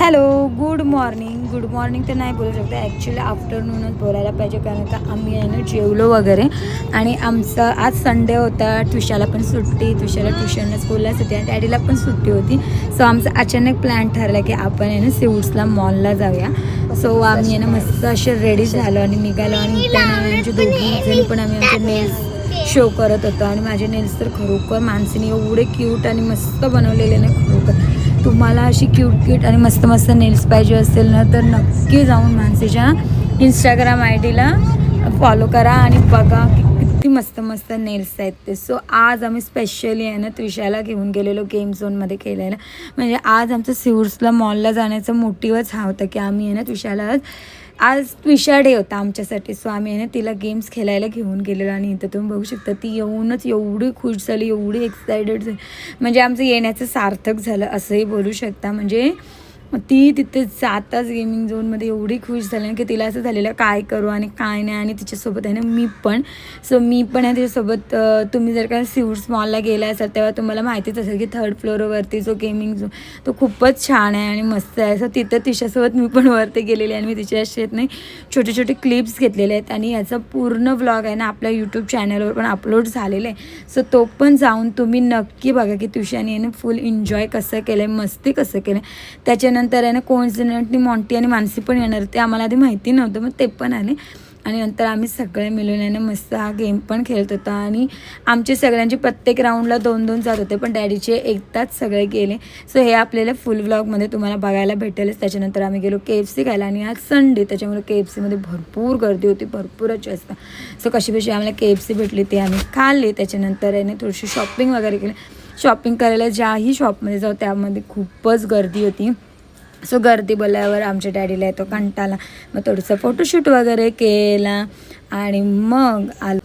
Hello, good morning तर नाही बोलू शकते, ॲक्च्युली आफ्टरनूनच बोलायला पाहिजे, कारण का आम्ही आहे ना जेवलो वगैरे. आणि आमचा आज संडे होता, ट्युशाला पण सुट्टी, ट्युशाला ट्युशनला स्कूलला सुट्टी आणि डॅडीला पण सुट्टी होती. सो आमचा अचानक प्लॅन ठरला की आपण आहे ना सिवूड्सला मॉलला जाऊया. सो आम्ही आहे ना मस्त असे रेडी झालो आणि निघालो. आणि त्यानं आमचे दोघीजणी पण आम्ही आमचे नेल्स शो करत होतो. आणि माझे नेल्स तर खरोखर माणसाने एवढे क्यूट आणि मस्त बनवलेले ना. खरोखर तुम्हाला अशी क्यूट आणि मस्त नेल्स पाहिजे असेल ना, तर नक्की जाऊन मानसीच्या इंस्टाग्राम ID ला फॉलो करा आणि बघा की किती मस्त नेल्स आहेत ते. सो आज आम्ही स्पेशली आहे ना त्रिशाला घेऊन गेलेलो गेम झोनमध्ये केलेलं. म्हणजे आज आमचं सिवूड्सला मॉलला जाण्याचा मोटिवच हा होता की आम्ही आहे ना त्रिशाला आज ट्विशा डे होता आमच्यासाठी. सो आम्ही आहे ना तिला गेम्स खेळायला घेऊन गेलेलो. आणि इथं तुम्ही बघू शकता ती येऊनच एवढी खुश झाली, एवढी एक्सायटेड झाली, म्हणजे आमचं येण्याचं सार्थक झालं असंही बोलू शकता. म्हणजे ती तिथे जाताच गेमिंग झोनमध्ये एवढी खुश झाली ना की तिला असं झालेलं काय करू आणि काय नाही. आणि तिच्यासोबत आहे ना मी पण आहे तिच्यासोबत. तुम्ही जर का सिवूड्स मॉलला गेला असाल तेव्हा तुम्हाला माहितीच असेल की 3rd फ्लोअरवरती जो गेमिंग झोन तो खूपच छान आहे आणि मस्त आहे. सो तिथं तिच्यासोबत मी पण वरती गेलेली आणि मी तिच्या असे नाही छोटे क्लिप्स घेतलेले आहेत. आणि याचा पूर्ण व्लॉग आहे ना आपल्या यूट्यूब चॅनलवर पण अपलोड झालेलं आहे. सो तो पण जाऊन तुम्ही नक्की बघा की तुषाने आहे ना फुल एन्जॉय कसं केलं आहे, मस्ती कसं केलं आहे. त्याच्यानंतर आहे ना कोइन्सिडेंटली मॉन्टी आणि मानसी पण येणार, ते आम्हाला आधी माहिती नव्हतं, मग ते पण आले. आणि नंतर आम्ही सगळे मिळून आहे ना मस्त हा गेम पण खेळत होता. आणि आमचे सगळ्यांचे प्रत्येक राऊंडला 2-2 जात होते, पण डॅडीचे एकदाच सगळे गेले. सो हे आपल्याला फुल व्लॉगमध्ये तुम्हाला बघायला भेटेलच. त्याच्यानंतर आम्ही गेलो KFC खायला. आणि आज संडे त्याच्यामुळे KFCमध्ये भरपूर गर्दी होती, भरपूरच जास्त. सो कशी आम्हाला KFC भेटली ते आम्ही खाल्ली. त्याच्यानंतर आहे ना थोडीशी शॉपिंग वगैरे केली. शॉपिंग करायला ज्याही शॉपमध्ये जाऊ त्यामध्ये खूपच गर्दी होती. सो गर्दी बोलल्यावर आमच्या डॅडीला येतो कंटाळा, मग थोडंसं फोटोशूट वगैरे केला आणि मग आलो.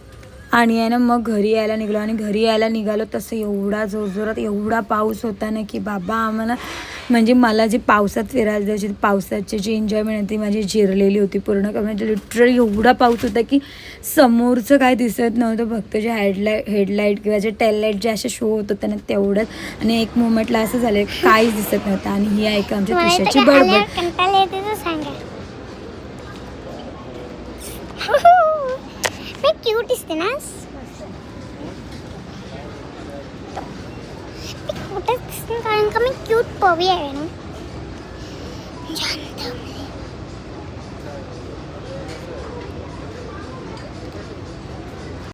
आणि आहे ना मग घरी यायला निघालो. आणि घरी यायला निघालो तसं एवढा जोरजोरात एवढा पाऊस होता ना की बाबा आम्हाला म्हणजे मला जी पावसात फिरायला जायची पावसाची जी एन्जॉयमेंट होती माझी जिरलेली होती पूर्ण. म्हणजे लिटरली एवढा पाऊस होता की समोरचं काय दिसत नव्हतं, फक्त जे हेडलाईट किंवा जे टेललाईट जे असे शो होत होते ना तेवढंच. आणि एक मोमेंटला असं झालं काहीच दिसत नव्हतं. आणि ही ऐका आमच्या त्रिशाची बडबड. मी क्यूट दिसते ना, मी क्यूटच दिसते कारण का मी क्यूट पवी आहे ना.